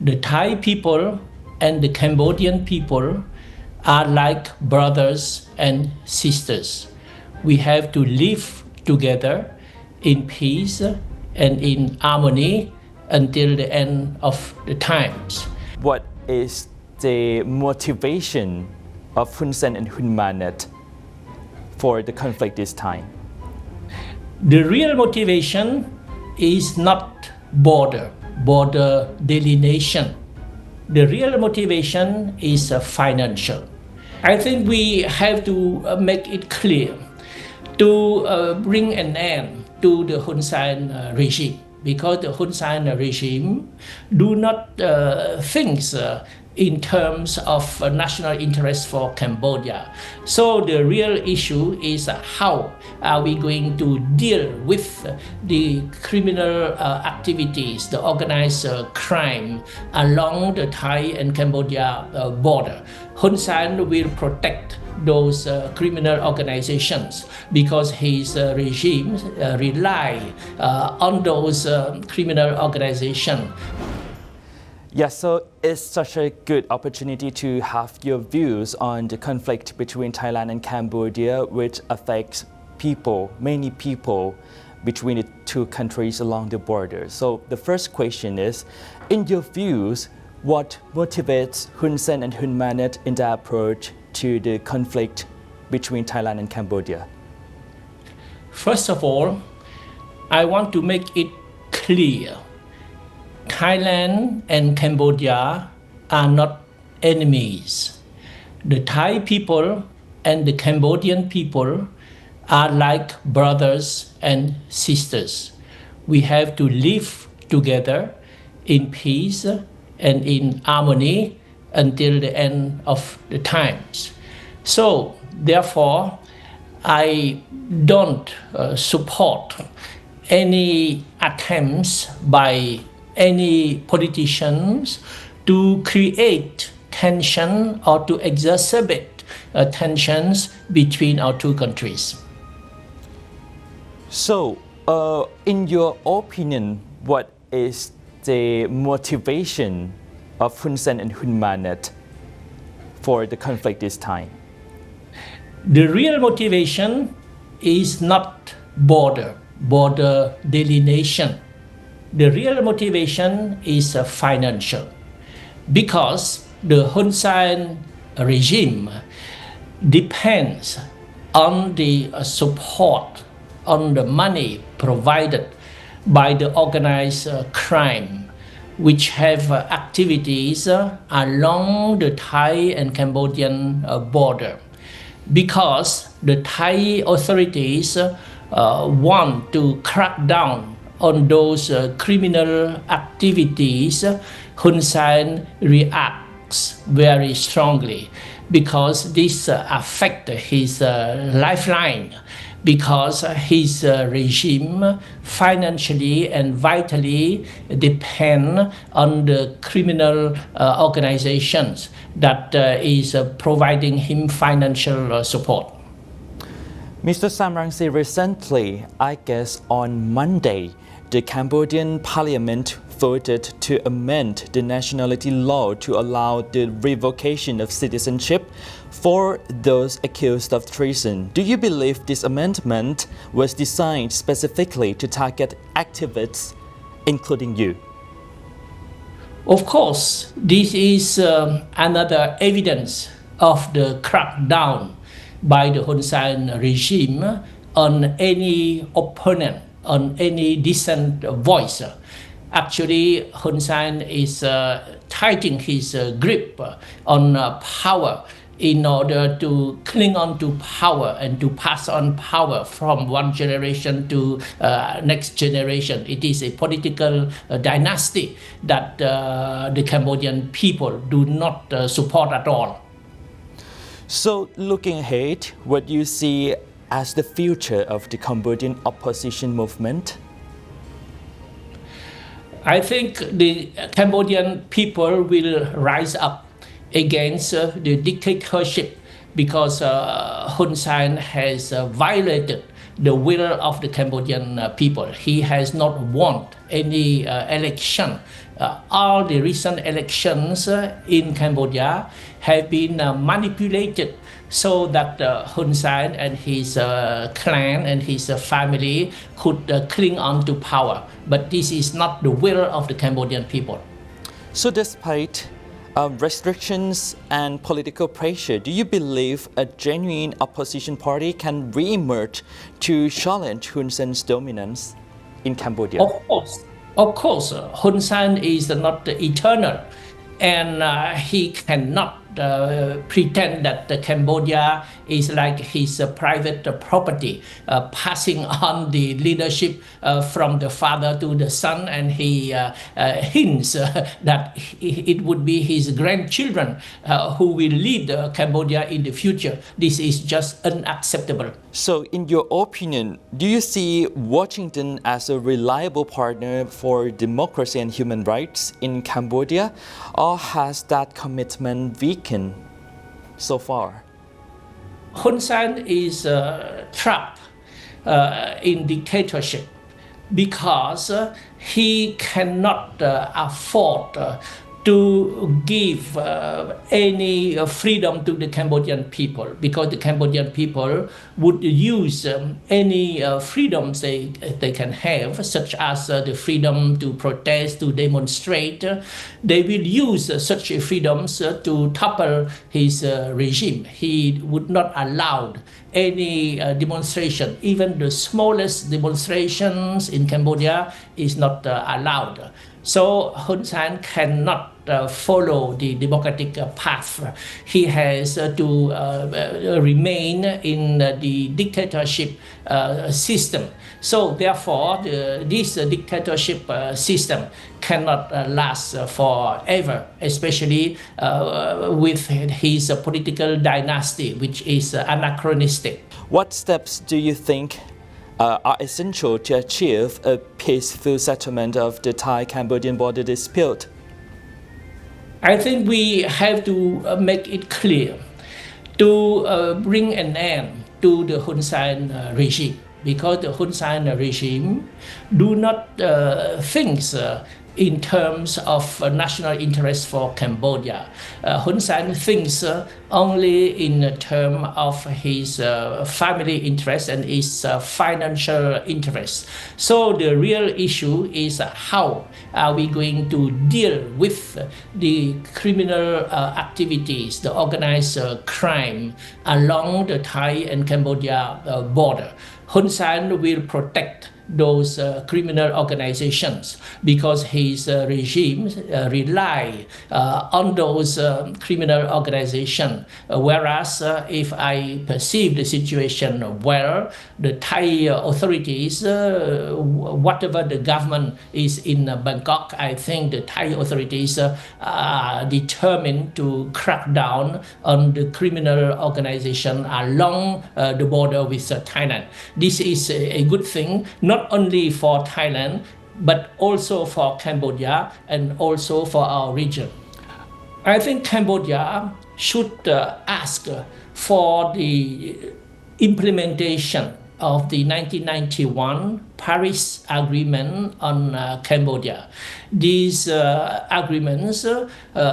The Thai people and the Cambodian people are like brothers and sisters. We have to live together in peace and in harmony until the end of the times. What is the motivation of Hun Sen and Hun Manet for the conflict this time? The real motivation is not border delineation. The real motivation is financial. I think we have to make it clear to bring an end to the Hun Sen regime, because the Hun Sen regime do not think in terms of national interest for Cambodia. So the real issue is how are we going to deal with the criminal activities, the organized crime along the Thai and Cambodia border. Hun Sen will protect those criminal organizations because his regime rely on those criminal organizations. Yes, so it's such a good opportunity to have your views on the conflict between Thailand and Cambodia, which affects people, many people between the two countries along the border. So the first question is, in your views, what motivates Hun Sen and Hun Manet in their approach to the conflict between Thailand and Cambodia? First of all, I want to make it clear. Thailand and Cambodia are not enemies. The Thai people and the Cambodian people are like brothers and sisters. We have to live together in peace and in harmony until the end of the times. So therefore, I don't support any attempts by any politicians to create tension or to exacerbate tensions between our two countries. So, in your opinion, what is the motivation of Hun Sen and Hun Manet for the conflict this time? The real motivation is not border delineation. The real motivation is financial, because the Hun Sen regime depends on the support, on the money provided by the organized crime, which have activities along the Thai and Cambodian border. Because the Thai authorities want to crack down on those criminal activities, Hun Sen reacts very strongly because this affects his lifeline, because his regime financially and vitally depend on the criminal organizations that is providing him financial support. Mr. Samrangsi, recently, I guess on Monday, the Cambodian parliament voted to amend the nationality law to allow the revocation of citizenship for those accused of treason. Do you believe this amendment was designed specifically to target activists, including you? Of course, this is another evidence of the crackdown by the Hun Sen regime on any opponent, on any dissent voice. Actually, Hun Sen is tightening his grip on power in order to cling on to power and to pass on power from one generation to next generation. It is a political dynasty that the Cambodian people do not support at all. So, looking ahead, what do you see as the future of the Cambodian opposition movement? I think the Cambodian people will rise up against the dictatorship because Hun Sen has violated the will of the Cambodian people. He has not won any election all the recent elections in Cambodia have been manipulated so that Hun Sen and his clan and his family could cling on to power. But this is not the will of the Cambodian people. So despite restrictions and political pressure, do you believe a genuine opposition party can re-emerge to challenge Hun Sen's dominance in Cambodia? Of course, Hun Sen is not eternal, and he cannot pretend that Cambodia is like his private property, passing on the leadership from the father to the son, and he hints that it would be his grandchildren who will lead Cambodia in the future. This is just unacceptable. So, in your opinion, do you see Washington as a reliable partner for democracy and human rights in Cambodia, or has that commitment weakened so far? Hun Sen is trapped in dictatorship because he cannot afford to give any freedom to the Cambodian people, because the Cambodian people would use any freedoms they can have, such as the freedom to protest, to demonstrate. They will use such freedoms to topple his regime. He would not allow any demonstration, even the smallest demonstrations in Cambodia is not allowed. So Hun Sen cannot follow the democratic path. He has to remain in the dictatorship system. So therefore, this dictatorship system cannot last forever, especially with his political dynasty, which is anachronistic. What steps do you think are essential to achieve a peaceful settlement of the Thai-Cambodian border dispute? I think we have to make it clear to bring an end to the Hun Sen regime, because the Hun Sen regime do not think in terms of national interest for Cambodia. Hun Sen thinks only in terms of his family interest and his financial interest. So the real issue is how are we going to deal with the criminal activities, the organized crime along the Thai and Cambodia border. Hun Sen will protect those criminal organizations because his regime rely on those criminal organizations. Whereas if I perceive the situation well, the Thai authorities, whatever the government is in Bangkok, I think the Thai authorities are determined to crack down on the criminal organization along the border with Thailand. This is a good thing, not only for Thailand, but also for Cambodia and also for our region. I think Cambodia should ask for the implementation of the 1991 Paris Agreement on Cambodia. These agreements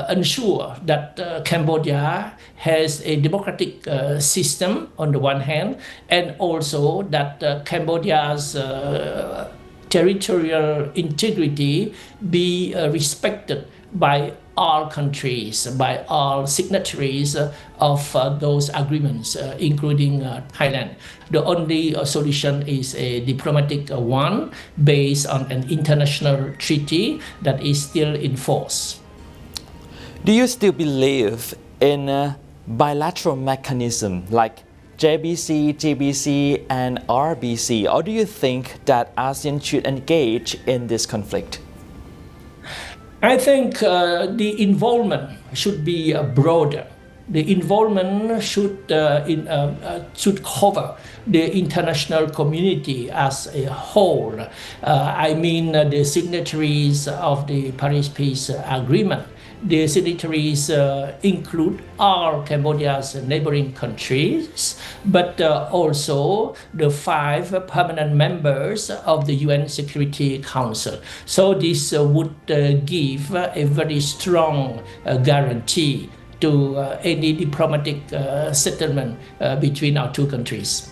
ensure that Cambodia has a democratic system on the one hand, and also that Cambodia's territorial integrity be respected by all countries, by all signatories of those agreements, including Thailand. The only solution is a diplomatic one based on an international treaty that is still in force. Do you still believe in a bilateral mechanism like JBC, GBC, and RBC, or do you think that ASEAN should engage in this conflict? I think the involvement should be broader. The involvement should cover the international community as a whole. I mean the signatories of the Paris Peace Agreement, The signatories include all Cambodia's neighboring countries, but also the 5 permanent members of the UN Security Council. So this would give a very strong guarantee to any diplomatic settlement between our two countries.